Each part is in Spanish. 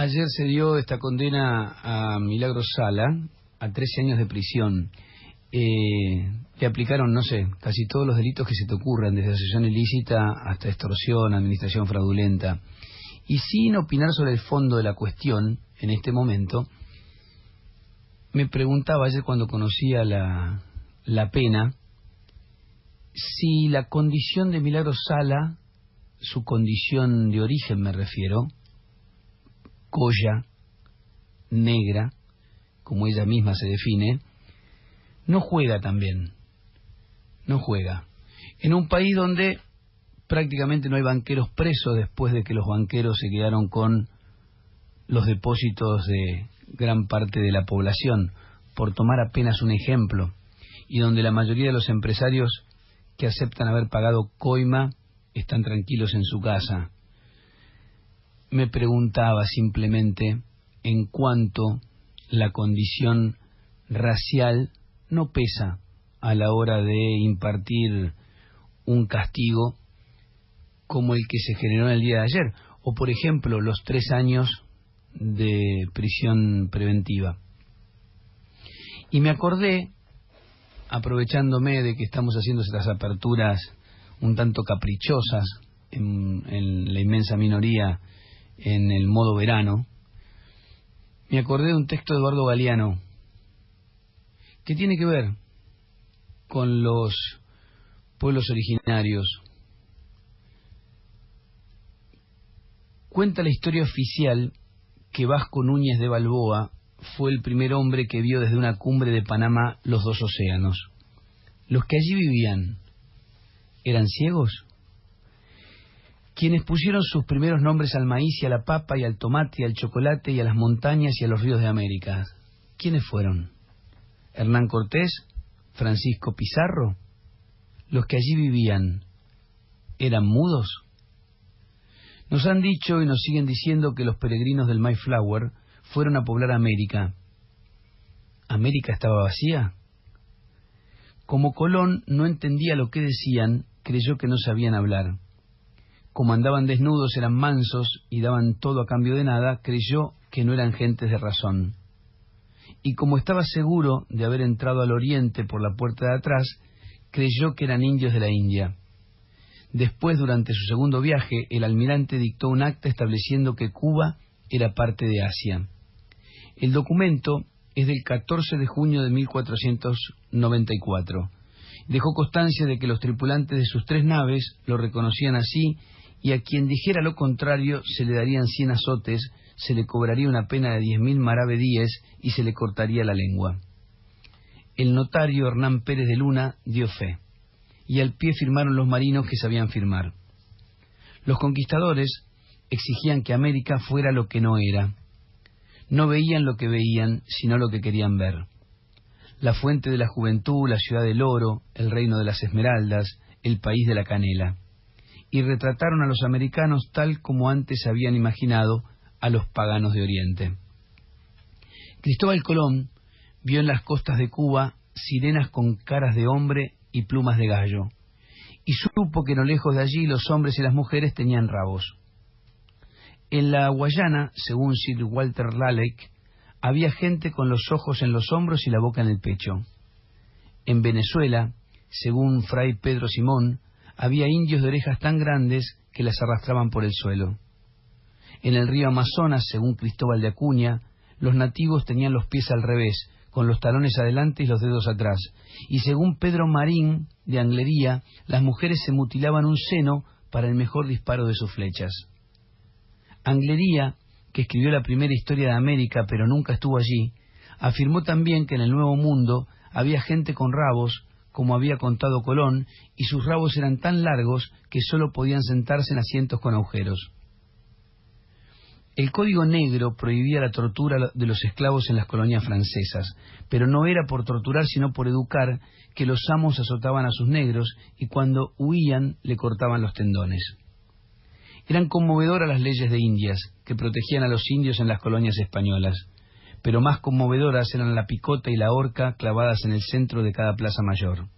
Ayer se dio esta condena a Milagros Sala a 13 años de prisión. Le aplicaron, no sé, casi todos los delitos que se te ocurran, desde asociación ilícita hasta extorsión, administración fraudulenta. Y sin opinar sobre el fondo de la cuestión, en este momento, me preguntaba ayer cuando conocía la pena, si la condición de Milagros Sala, su condición de origen me refiero, colla, negra, como ella misma se define, no juega tan bien, no juega. En un país donde prácticamente no hay banqueros presos después de que los banqueros se quedaron con los depósitos de gran parte de la población, por tomar apenas un ejemplo, y donde la mayoría de los empresarios que aceptan haber pagado coima están tranquilos en su casa. Me preguntaba simplemente en cuánto la condición racial no pesa a la hora de impartir un castigo como el que se generó en el día de ayer, o por ejemplo los 3 años de prisión preventiva. Y me acordé, aprovechándome de que estamos haciendo estas aperturas un tanto caprichosas en la inmensa minoría en el modo verano, me acordé de un texto de Eduardo Galeano que tiene que ver con los pueblos originarios. Cuenta la historia oficial que Vasco Núñez de Balboa fue el primer hombre que vio desde una cumbre de Panamá los 2 océanos. Los que allí vivían, ¿eran ciegos? Quienes pusieron sus primeros nombres al maíz y a la papa y al tomate y al chocolate y a las montañas y a los ríos de América, ¿quiénes fueron? ¿Hernán Cortés? ¿Francisco Pizarro? ¿Los que allí vivían eran mudos? Nos han dicho y nos siguen diciendo que los peregrinos del Mayflower fueron a poblar América. ¿América estaba vacía? Como Colón no entendía lo que decían, creyó que no sabían hablar. Como andaban desnudos, eran mansos y daban todo a cambio de nada, creyó que no eran gentes de razón. Y como estaba seguro de haber entrado al oriente por la puerta de atrás, creyó que eran indios de la India. Después, durante su segundo viaje, el almirante dictó un acta estableciendo que Cuba era parte de Asia. El documento es del 14 de junio de 1494. Dejó constancia de que los tripulantes de sus 3 naves lo reconocían así, y a quien dijera lo contrario se le darían 100 azotes, se le cobraría una pena de 10.000 maravedíes y se le cortaría la lengua. El notario Hernán Pérez de Luna dio fe, y al pie firmaron los marinos que sabían firmar. Los conquistadores exigían que América fuera lo que no era. No veían lo que veían, sino lo que querían ver. La fuente de la juventud, la ciudad del oro, el reino de las esmeraldas, el país de la canela. Y retrataron a los americanos tal como antes habían imaginado a los paganos de Oriente. Cristóbal Colón vio en las costas de Cuba sirenas con caras de hombre y plumas de gallo, y supo que no lejos de allí los hombres y las mujeres tenían rabos. En la Guayana, según Sir Walter Raleigh, había gente con los ojos en los hombros y la boca en el pecho. En Venezuela, según Fray Pedro Simón, había indios de orejas tan grandes que las arrastraban por el suelo. En el río Amazonas, según Cristóbal de Acuña, los nativos tenían los pies al revés, con los talones adelante y los dedos atrás. Y según Pedro Marín de Anglería, las mujeres se mutilaban un seno para el mejor disparo de sus flechas. Anglería, que escribió la primera historia de América pero nunca estuvo allí, afirmó también que en el Nuevo Mundo había gente con rabos, como había contado Colón, y sus rabos eran tan largos que sólo podían sentarse en asientos con agujeros. El Código Negro prohibía la tortura de los esclavos en las colonias francesas, pero no era por torturar sino por educar que los amos azotaban a sus negros y cuando huían le cortaban los tendones. Eran conmovedoras las leyes de Indias, que protegían a los indios en las colonias españolas, pero más conmovedoras eran la picota y la horca clavadas en el centro de cada plaza mayor.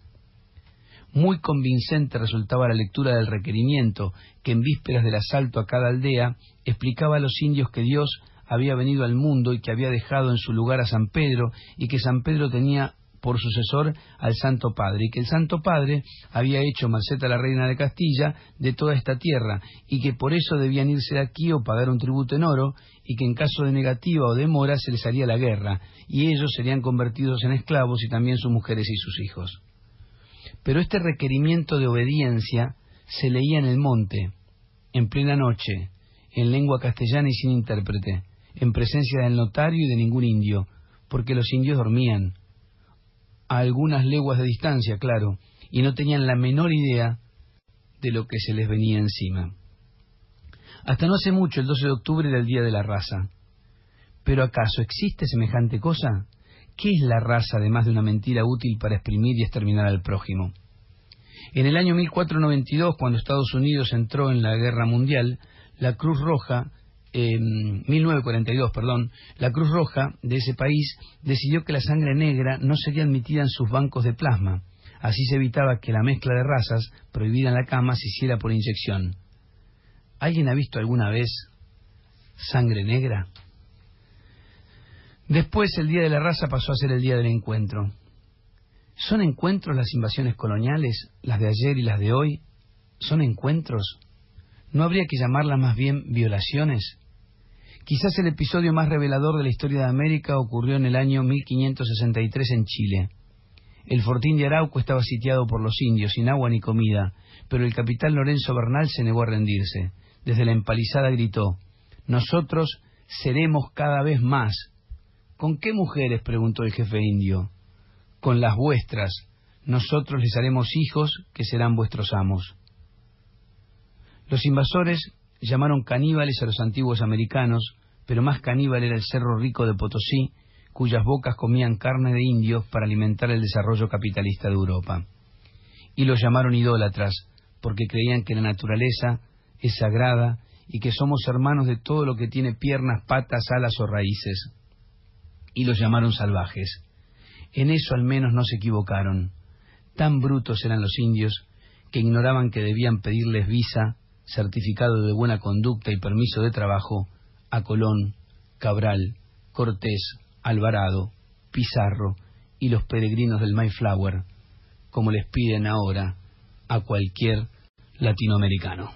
Muy convincente resultaba la lectura del requerimiento que en vísperas del asalto a cada aldea explicaba a los indios que Dios había venido al mundo y que había dejado en su lugar a San Pedro, y que San Pedro tenía por sucesor al Santo Padre, y que el Santo Padre había hecho merced a la reina de Castilla de toda esta tierra, y que por eso debían irse de aquí o pagar un tributo en oro, y que en caso de negativa o demora se les haría la guerra, y ellos serían convertidos en esclavos y también sus mujeres y sus hijos. Pero este requerimiento de obediencia se leía en el monte, en plena noche, en lengua castellana y sin intérprete, en presencia del notario y de ningún indio, porque los indios dormían, a algunas leguas de distancia, claro, y no tenían la menor idea de lo que se les venía encima. Hasta no hace mucho, el 12 de octubre era el Día de la Raza. ¿Pero acaso existe semejante cosa? ¿Qué es la raza además de una mentira útil para exprimir y exterminar al prójimo? En el año 1492, cuando Estados Unidos entró en la Guerra Mundial, la Cruz Roja, 1942, la Cruz Roja de ese país decidió que la sangre negra no sería admitida en sus bancos de plasma. Así se evitaba que la mezcla de razas prohibida en la cama se hiciera por inyección. ¿Alguien ha visto alguna vez sangre negra? Después el Día de la Raza pasó a ser el Día del Encuentro. ¿Son encuentros las invasiones coloniales, las de ayer y las de hoy? ¿Son encuentros? ¿No habría que llamarlas más bien violaciones? Quizás el episodio más revelador de la historia de América ocurrió en el año 1563 en Chile. El fortín de Arauco estaba sitiado por los indios, sin agua ni comida, pero el capitán Lorenzo Bernal se negó a rendirse. Desde la empalizada gritó: «Nosotros seremos cada vez más». «¿Con qué mujeres?», preguntó el jefe indio. «Con las vuestras. Nosotros les haremos hijos que serán vuestros amos». Los invasores llamaron caníbales a los antiguos americanos, pero más caníbal era el Cerro Rico de Potosí, cuyas bocas comían carne de indios para alimentar el desarrollo capitalista de Europa. Y los llamaron idólatras, porque creían que la naturaleza es sagrada y que somos hermanos de todo lo que tiene piernas, patas, alas o raíces. Y los llamaron salvajes. En eso al menos no se equivocaron. Tan brutos eran los indios que ignoraban que debían pedirles visa, certificado de buena conducta y permiso de trabajo a Colón, Cabral, Cortés, Alvarado, Pizarro y los peregrinos del Mayflower, como les piden ahora a cualquier latinoamericano.